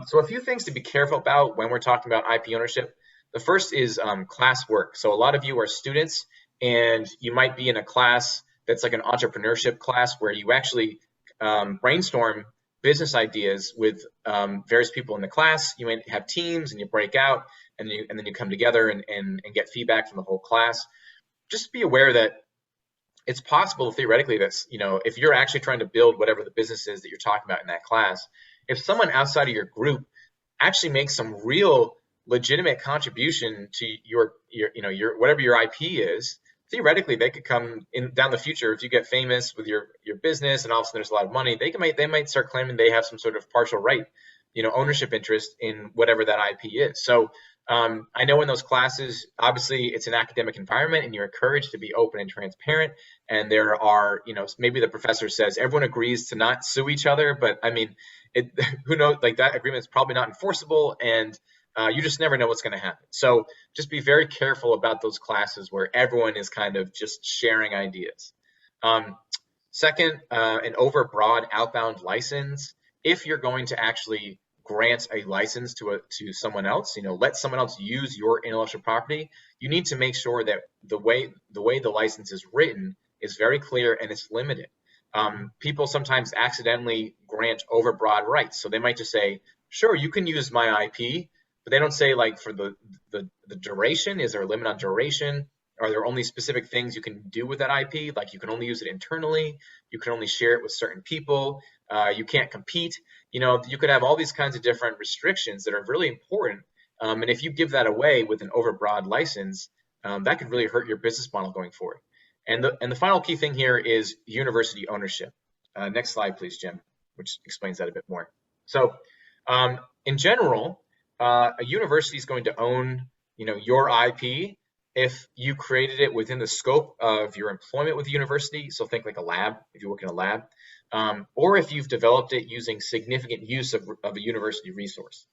Speaker 2: So a few things to be careful about when we're talking about IP ownership. The first is class work. So a lot of you are students, and you might be in a class that's like an entrepreneurship class where you actually brainstorm business ideas with various people in the class. You might have teams, and you break out, and then you come together and get feedback from the whole class. Just be aware that it's possible theoretically that, if you're actually trying to build whatever the business is that you're talking about in that class, if someone outside of your group actually makes some real legitimate contribution to your whatever your IP is, theoretically they could come in down the future. If you get famous with your business and all of a sudden there's a lot of money, they might start claiming they have some sort of partial right, ownership interest in whatever that IP is. So I know in those classes, obviously it's an academic environment and you're encouraged to be open and transparent. And there are, maybe the professor says everyone agrees to not sue each other, but I mean, who knows, like that agreement is probably not enforceable, and you just never know what's going to happen. So just be very careful about those classes where everyone is kind of just sharing ideas. Second, an overbroad outbound license. If you're going to actually grant a license to someone else, let someone else use your intellectual property, you need to make sure that the way the license is written is very clear and it's limited. People sometimes accidentally grant overbroad rights. So they might just say, sure, you can use my IP, but they don't say like for the duration, is there a limit on duration? Are there only specific things you can do with that IP? Like you can only use it internally, you can only share it with certain people, you can't compete. You could have all these kinds of different restrictions that are really important. And if you give that away with an overbroad license, that could really hurt your business model going forward. And the final key thing here is university ownership. Next slide, please, Jim, which explains that a bit more. So in general, a university is going to own your IP if you created it within the scope of your employment with the university. So think like a lab, if you work in a lab, or if you've developed it using significant use of a university resource.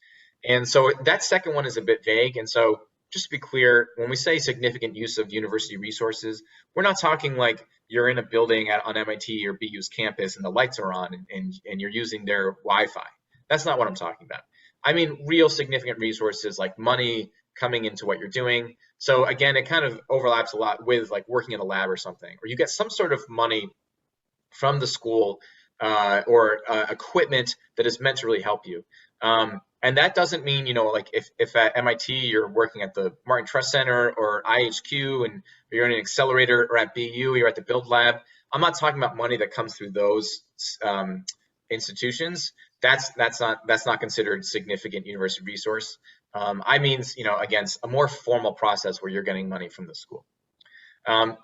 Speaker 2: And so that second one is a bit vague. And so just to be clear, when we say significant use of university resources, we're not talking like you're in a building on MIT or BU's campus and the lights are on and you're using their Wi-Fi. That's not what I'm talking about. I mean real significant resources like money coming into what you're doing. So again, it kind of overlaps a lot with like working in a lab or something, or you get some sort of money from the school or equipment that is meant to really help you. And that doesn't mean, like if at MIT you're working at the Martin Trust Center or IHQ and you're in an accelerator, or at BU you're at the Build Lab. I'm not talking about money that comes through those institutions. That's not considered significant university resource. I mean, again, a more formal process where you're getting money from the school.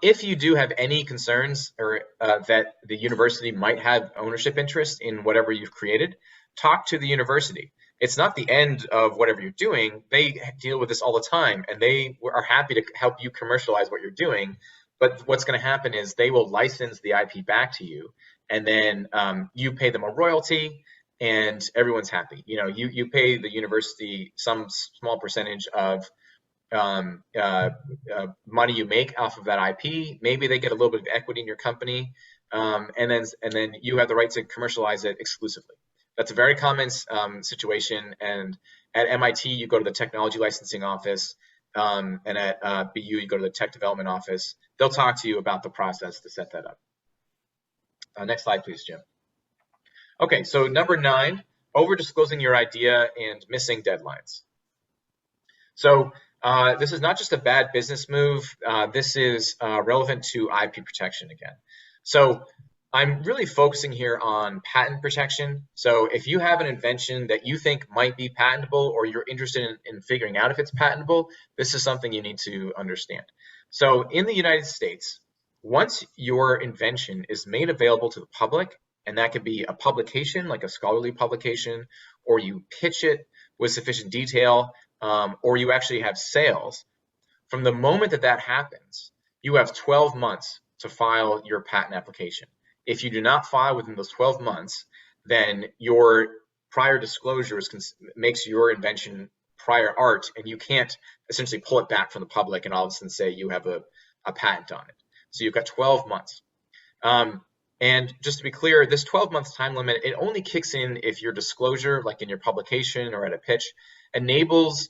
Speaker 2: If you do have any concerns or that the university might have ownership interest in whatever you've created, talk to the university. It's not the end of whatever you're doing. They deal with this all the time, and they are happy to help you commercialize what you're doing. But what's going to happen is they will license the IP back to you, and then you pay them a royalty, and everyone's happy. You pay the university some small percentage of money you make off of that IP. Maybe they get a little bit of equity in your company, and then you have the right to commercialize it exclusively. That's a very common situation. And at MIT, you go to the technology licensing office, and at BU, you go to the tech development office. They'll talk to you about the process to set that up. Next slide, please, Jim. Okay, so number 9, over-disclosing your idea and missing deadlines. So this is not just a bad business move. This is relevant to IP protection again. So I'm really focusing here on patent protection. So if you have an invention that you think might be patentable, or you're interested in figuring out if it's patentable, this is something you need to understand. So in the United States, once your invention is made available to the public, and that could be a publication, like a scholarly publication, or you pitch it with sufficient detail, or you actually have sales, from the moment that that happens, you have 12 months to file your patent application. If you do not file within those 12 months, then your prior disclosures makes your invention prior art, and you can't essentially pull it back from the public and all of a sudden say you have a patent on it. So you've got 12 months. And just to be clear, this 12 months time limit, it only kicks in if your disclosure, like in your publication or at a pitch, enables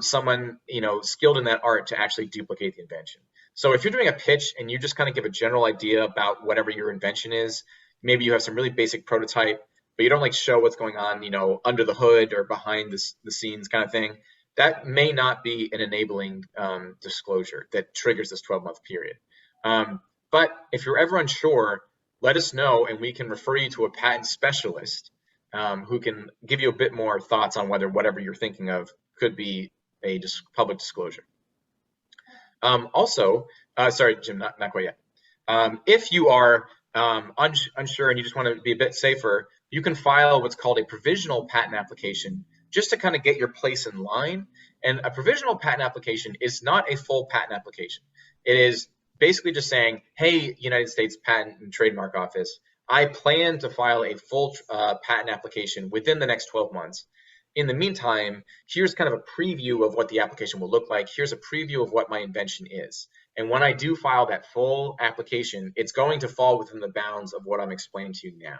Speaker 2: someone skilled in that art to actually duplicate the invention. So if you're doing a pitch and you just kind of give a general idea about whatever your invention is, maybe you have some really basic prototype, but you don't like show what's going on, under the hood or behind the scenes kind of thing, that may not be an enabling disclosure that triggers this 12-month period. But if you're ever unsure, let us know and we can refer you to a patent specialist who can give you a bit more thoughts on whether whatever you're thinking of could be a public disclosure. Sorry, Jim, not quite yet. If you are unsure and you just want to be a bit safer, you can file what's called a provisional patent application just to kind of get your place in line. And a provisional patent application is not a full patent application. It is basically just saying, hey, United States Patent and Trademark Office, I plan to file a full patent application within the next 12 months. In the meantime, here's kind of a preview of what the application will look like. Here's a preview of what my invention is. And when I do file that full application, it's going to fall within the bounds of what I'm explaining to you now.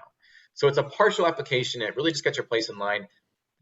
Speaker 2: So it's a partial application. It really just gets your place in line,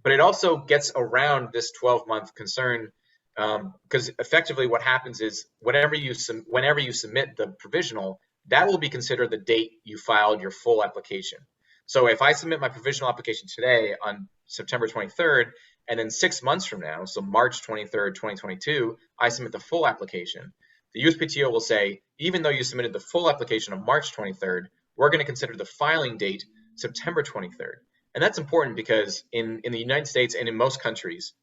Speaker 2: but it also gets around this 12-month concern because effectively what happens is whenever you submit the provisional, that will be considered the date you filed your full application. So if I submit my provisional application today on September 23rd, and then 6 months from now, so March 23rd, 2022, I submit the full application, the USPTO will say, even though you submitted the full application on March 23rd, we're going to consider the filing date September 23rd. And that's important because in the United States and in most countries,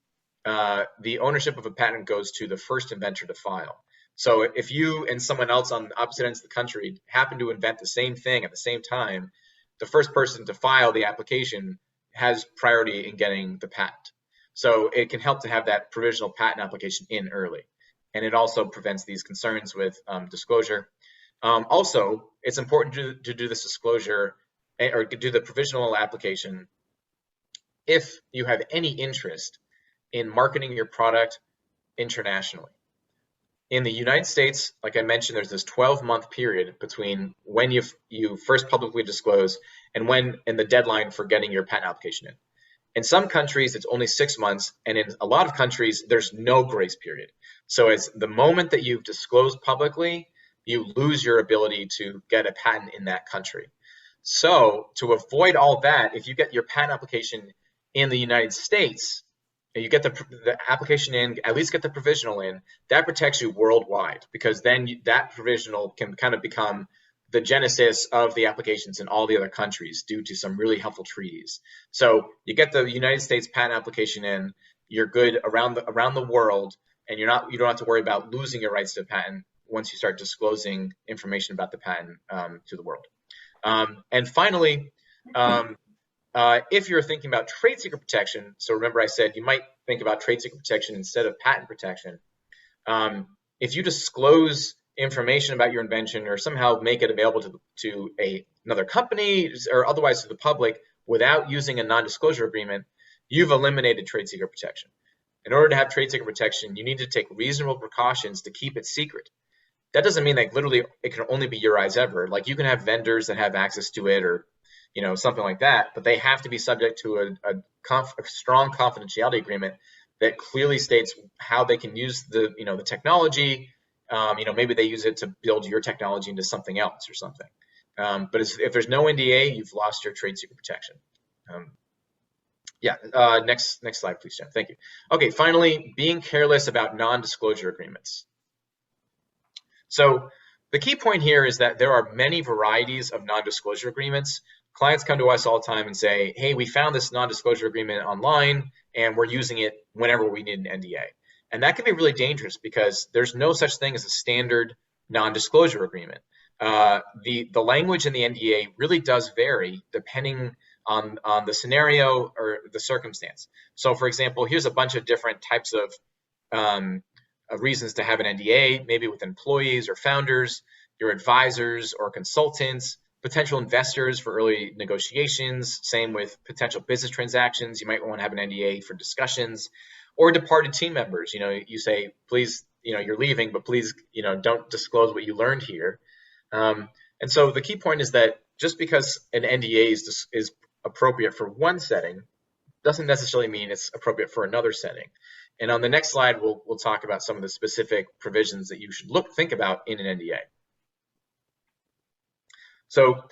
Speaker 2: the ownership of a patent goes to the first inventor to file. So if you and someone else on opposite ends of the country happen to invent the same thing at the same time, the first person to file the application has priority in getting the patent. So it can help to have that provisional patent application in early. And it also prevents these concerns with disclosure. Also, it's important to do this disclosure or do the provisional application if you have any interest in marketing your product internationally. In the United States, like I mentioned, there's this 12-month period between when you first publicly disclose and the deadline for getting your patent application in. In some countries, it's only 6 months, and in a lot of countries, there's no grace period. So it's the moment that you've disclosed publicly, you lose your ability to get a patent in that country. So to avoid all that, if you get your patent application in the United States, and you get the application in, at least get the provisional in, that protects you worldwide, because then that provisional can kind of become the genesis of the applications in all the other countries due to some really helpful treaties. So you get the United States patent application in, you're good around the world, and you don't have to worry about losing your rights to a patent once you start disclosing information about the patent to the world. And finally, if you're thinking about trade secret protection, so remember I said you might think about trade secret protection instead of patent protection. If you disclose information about your invention or somehow make it available to another company or otherwise to the public without using a non-disclosure agreement, you've eliminated trade secret protection. In order to have trade secret protection, you need to take reasonable precautions to keep it secret. That doesn't mean that literally it can only be your eyes ever. Like you can have vendors that have access to it or something like that, but they have to be subject to a strong confidentiality agreement that clearly states how they can use the technology. Maybe they use it to build your technology into something else or something. But if there's no NDA, you've lost your trade secret protection. Next slide, please, Jen. Thank you. Okay, finally, being careless about non-disclosure agreements. So the key point here is that there are many varieties of non-disclosure agreements. Clients come to us all the time and say, hey, we found this non-disclosure agreement online and we're using it whenever we need an NDA. And that can be really dangerous because there's no such thing as a standard non-disclosure agreement. The language in the NDA really does vary depending on the scenario or the circumstance. So for example, here's a bunch of different types of reasons to have an NDA, maybe with employees or founders, your advisors or consultants, potential investors for early negotiations, same with potential business transactions. You might want to have an NDA for discussions, or departed team members. You say, please, you're leaving, but please, don't disclose what you learned here. And so the key point is that just because an NDA is appropriate for one setting doesn't necessarily mean it's appropriate for another setting. And on the next slide, we'll talk about some of the specific provisions that you should think about in an NDA. So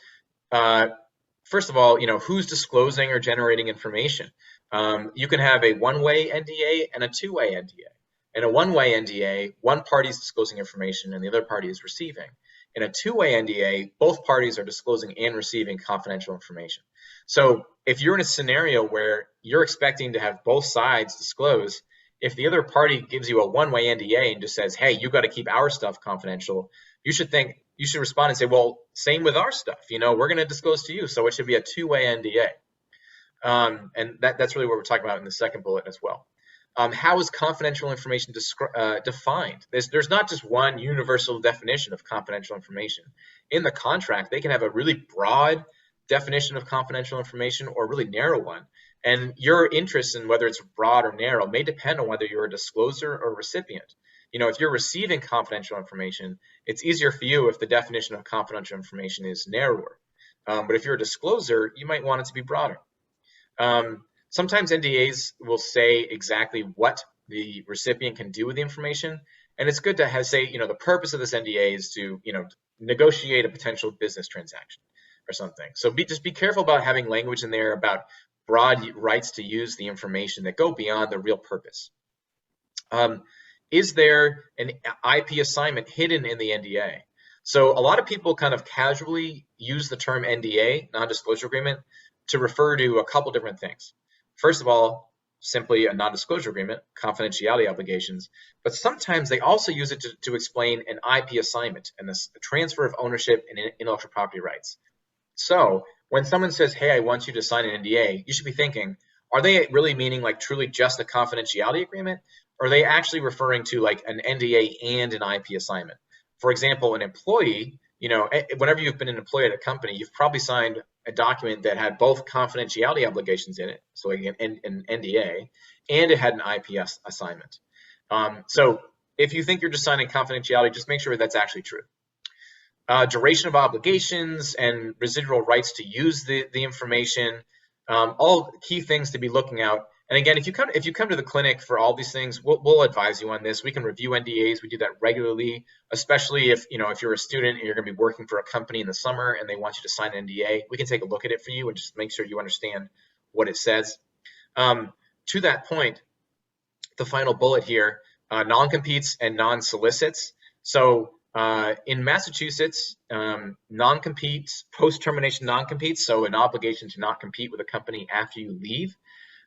Speaker 2: first of all, who's disclosing or generating information? You can have a one-way NDA and a two-way NDA. In a one-way NDA, one party is disclosing information and the other party is receiving. In a two-way NDA, both parties are disclosing and receiving confidential information. So if you're in a scenario where you're expecting to have both sides disclose, if the other party gives you a one-way NDA and just says, hey, you got to keep our stuff confidential, you should respond and say, well, same with our stuff. We're going to disclose to you, so it should be a two-way NDA. And that's really what we're talking about in the second bullet as well. How is confidential information defined? There's not just one universal definition of confidential information. In the contract, they can have a really broad definition of confidential information or a really narrow one. And your interest in whether it's broad or narrow may depend on whether you're a discloser or recipient. If you're receiving confidential information, it's easier for you if the definition of confidential information is narrower. But if you're a discloser, you might want it to be broader. Sometimes NDAs will say exactly what the recipient can do with the information, and it's good to say, the purpose of this NDA is to, negotiate a potential business transaction or something. So just be careful about having language in there about broad rights to use the information that go beyond the real purpose. Is there an IP assignment hidden in the NDA? So a lot of people kind of casually use the term NDA, non-disclosure agreement, to refer to a couple different things. First of all, simply a non-disclosure agreement, confidentiality obligations, but sometimes they also use it to explain an IP assignment and the transfer of ownership and intellectual property rights. So when someone says, hey, I want you to sign an NDA, you should be thinking, are they really meaning like truly just a confidentiality agreement? Or are they actually referring to like an NDA and an IP assignment? For example, an employee, whenever you've been an employee at a company, you've probably signed a document that had both confidentiality obligations in it, so like an NDA, and it had an IP assignment. So if you think you're just signing confidentiality, just make sure that's actually true. Duration of obligations and residual rights to use the information, all key things to be looking out. And again, if you come to the clinic for all these things, we'll advise you on this. We can review NDAs. We do that regularly, especially if you're a student and you're going to be working for a company in the summer and they want you to sign an NDA. We can take a look at it for you and just make sure you understand what it says. To that point, the final bullet here, non-competes and non-solicits. So in Massachusetts, non-competes, post-termination non-competes, so an obligation to not compete with a company after you leave,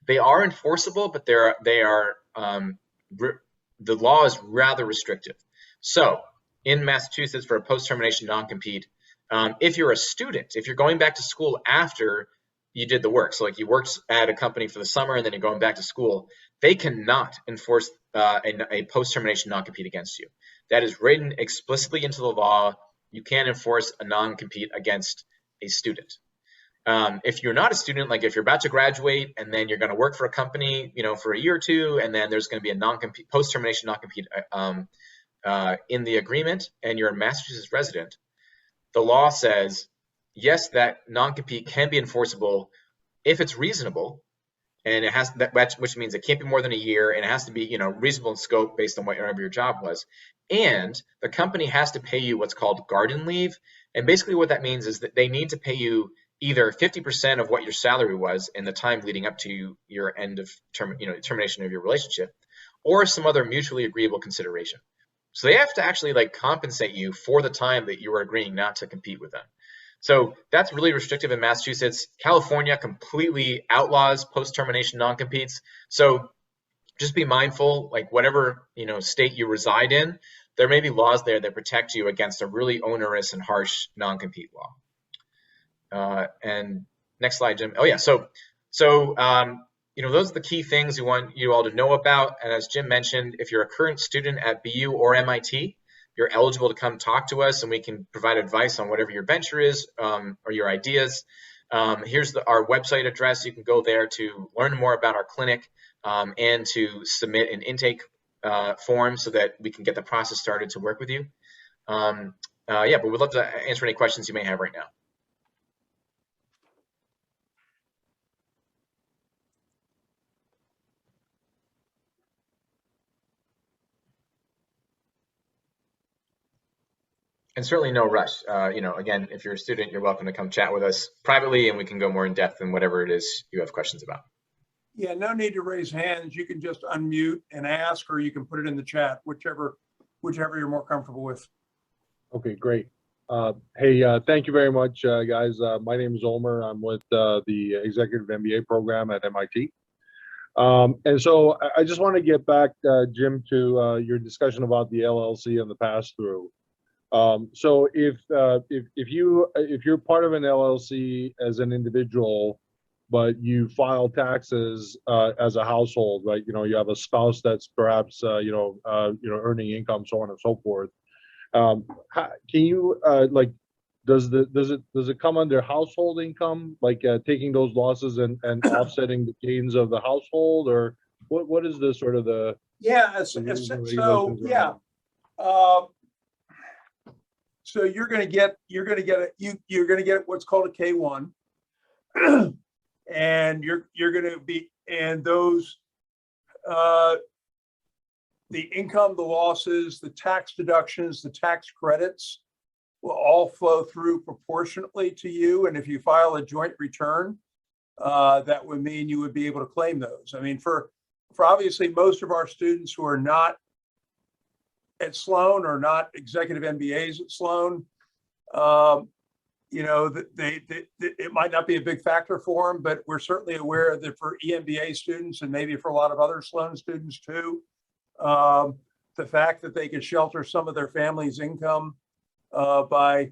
Speaker 2: they are enforceable, but the law is rather restrictive. So in Massachusetts, for a post-termination non-compete, if you're a student, if you're going back to school after you did the work, so like you worked at a company for the summer and then you're going back to school, they cannot enforce a post-termination non-compete against you. That is written explicitly into the law. You can't enforce a non-compete against a student. If you're not a student, like if you're about to graduate and then you're going to work for a company, for a year or two, and then there's going to be a non-compete, post-termination non-compete in the agreement, and you're a Massachusetts resident, the law says, yes, that non-compete can be enforceable if it's reasonable, and it has which means it can't be more than a year, and it has to be, reasonable in scope based on whatever your job was, and the company has to pay you what's called garden leave, and basically what that means is that they need to pay you either 50% of what your salary was in the time leading up to your end of termination of your relationship, or some other mutually agreeable consideration. So they have to actually compensate you for the time that you were agreeing not to compete with them. So that's really restrictive in Massachusetts. California completely outlaws post-termination non-competes. So just be mindful, whatever state you reside in, there may be laws there that protect you against a really onerous and harsh non-compete law. And next slide, Jim. Oh yeah, you know, those are the key things we want you all to know about. And as Jim mentioned, if you're a current student at BU or MIT, you're eligible to come talk to us and we can provide advice on whatever your venture is or your ideas. Here's our website address. You can go there to learn more about our clinic and to submit an intake form so that we can get the process started to work with you. Yeah, but we'd love to answer any questions you may have right now. And certainly no rush. You know, again, if you're a student, you're welcome to come chat with us privately and we can go more in depth in whatever it is you have questions about.
Speaker 1: Yeah, no need to raise hands. You can just unmute and ask, or you can put it in the chat, whichever you're more comfortable with.
Speaker 3: Okay, great. Hey, thank you very much, guys. My name is Omer. I'm with the Executive MBA program at MIT. And so I just want to get back, Jim, to your discussion about the LLC and the pass-through. So if you're part of an LLC as an individual, but you file taxes as a household, right? You know, you have a spouse that's perhaps earning income, so on and so forth. Can you like, does it come under household income, like taking those losses and offsetting the gains of the household, or what is the sort of the
Speaker 1: So you're going to get what's called a K-1, and you're going to be, and those the income, the losses, the tax deductions, the tax credits will all flow through proportionately to you. And if you file a joint return, that would mean you would be able to claim those. I mean, for obviously most of our students who are not at Sloan or not executive MBAs at Sloan, you know, it might not be a big factor for them, but we're certainly aware that for EMBA students and maybe for a lot of other Sloan students too, the fact that they can shelter some of their family's income by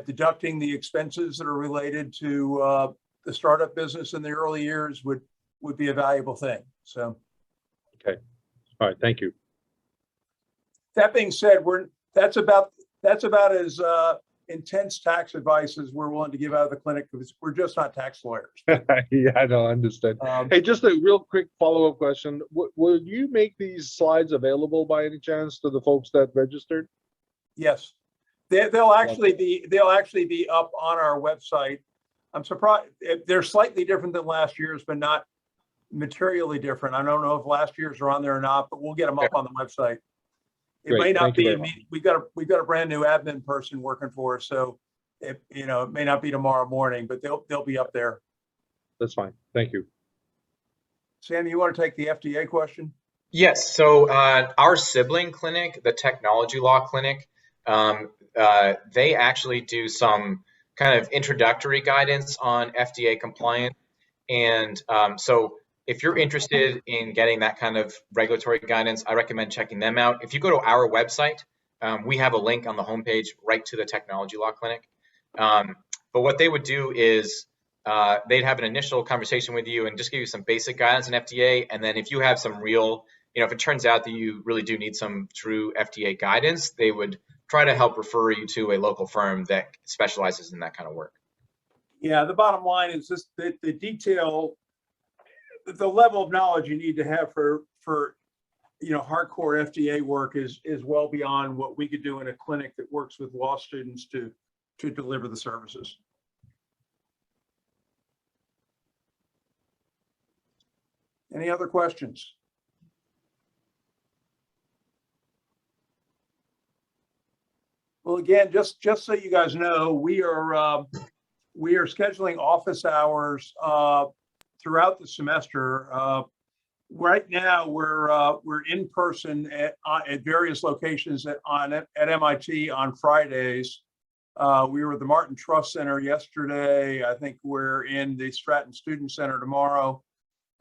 Speaker 1: deducting the expenses that are related to the startup business in the early years would be a valuable thing. So,
Speaker 3: okay, all right, thank you.
Speaker 1: That being said, that's about as intense tax advice as we're willing to give out of the clinic, because we're just not tax lawyers.
Speaker 3: Yeah, I don't understand. Hey, just a real quick follow-up question. Will you make these slides available by any chance to the folks that registered?
Speaker 1: Yes, they'll actually be up on our website. I'm surprised they're slightly different than last year's, but not materially different. I don't know if last year's are on there or not, but we'll get them up on the website. It may not be. We've got a brand new admin person working for us, so it may not be tomorrow morning, but they'll be up there.
Speaker 3: That's fine. Thank you.
Speaker 1: Sam, you want to take the FDA question?
Speaker 2: Yes. So our sibling clinic, the Technology Law Clinic, they actually do some kind of introductory guidance on FDA compliance, and so if you're interested in getting that kind of regulatory guidance, I recommend checking them out. If you go to our website, we have a link on the homepage right to the Technology Law Clinic. But what they would do is they'd have an initial conversation with you and just give you some basic guidance on FDA. And then if you have some real, if it turns out that you really do need some true FDA guidance, they would try to help refer you to a local firm that specializes in that kind of work.
Speaker 1: Yeah, the bottom line is just the detail, the level of knowledge you need to have for hardcore FDA work is well beyond what we could do in a clinic that works with law students to deliver the services. Any other questions? Well, again, just so you guys know, we are scheduling office hours throughout the semester. Right now, we're in person at various locations at MIT on Fridays. We were at the Martin Trust Center yesterday. I think we're in the Stratton Student Center tomorrow.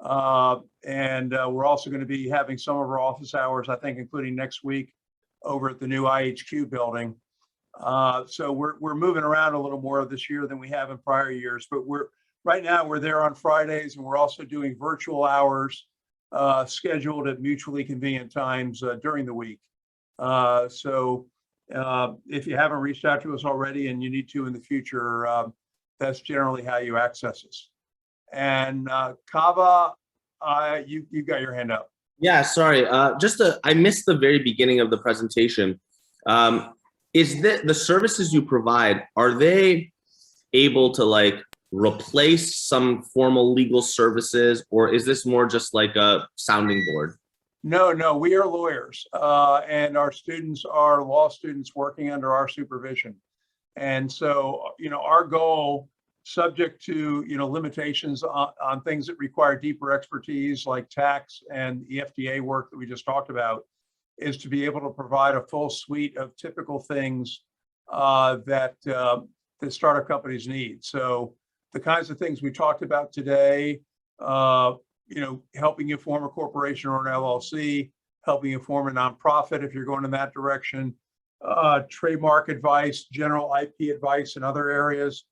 Speaker 1: And we're also going to be having some of our office hours, I think, including next week, over at the new IHQ building. So we're moving around a little more this year than we have in prior years, but right now we're there on Fridays, and we're also doing virtual hours scheduled at mutually convenient times during the week. So if you haven't reached out to us already and you need to in the future, that's generally how you access us. And Kava, you got your hand up.
Speaker 4: Yeah, sorry. I missed the very beginning of the presentation. Is the services you provide, are they able to like replace some formal legal services, or is this more just like a sounding board?
Speaker 1: No, we are lawyers, and our students are law students working under our supervision. And so, our goal, subject to, limitations on things that require deeper expertise like tax and the FDA work that we just talked about, is to be able to provide a full suite of typical things that startup companies need. So the kinds of things we talked about today, helping you form a corporation or an LLC, helping you form a nonprofit if you're going in that direction, trademark advice, general IP advice in other areas,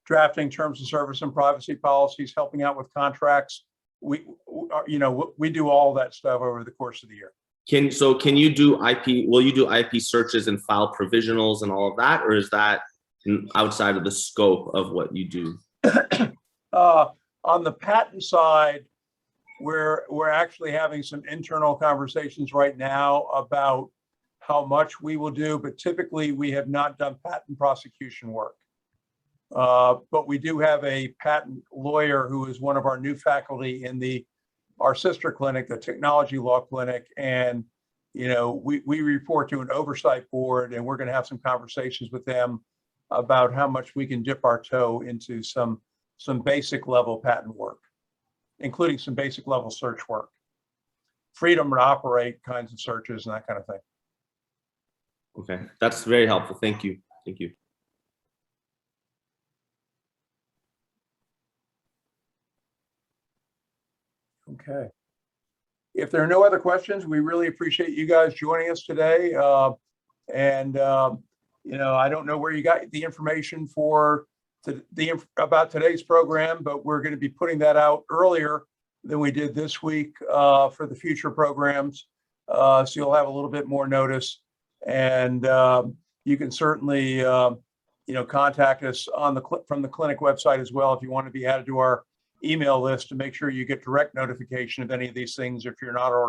Speaker 1: drafting terms of service and privacy policies, helping out with contracts. We do all that stuff over the course of the year.
Speaker 4: Can you do IP? Will you do IP searches and file provisionals and all of that, or is that outside of the scope of what you do?
Speaker 1: On the patent side, we're actually having some internal conversations right now about how much we will do, but typically we have not done patent prosecution work. But we do have a patent lawyer who is one of our new faculty in our sister clinic, the technology law clinic. And, we report to an oversight board, and we're going to have some conversations with them about how much we can dip our toe into some basic level patent work, including some basic level search work, freedom to operate kinds of searches and that kind of thing.
Speaker 4: Okay, that's very helpful. Thank you. Thank you.
Speaker 1: Okay. If there are no other questions, we really appreciate you guys joining us today. I don't know where you got the information about today's program, but we're going to be putting that out earlier than we did this week for the future programs. So you'll have a little bit more notice, and you can certainly contact us from the clinic website as well if you want to be added to our email list to make sure you get direct notification of any of these things if you're not already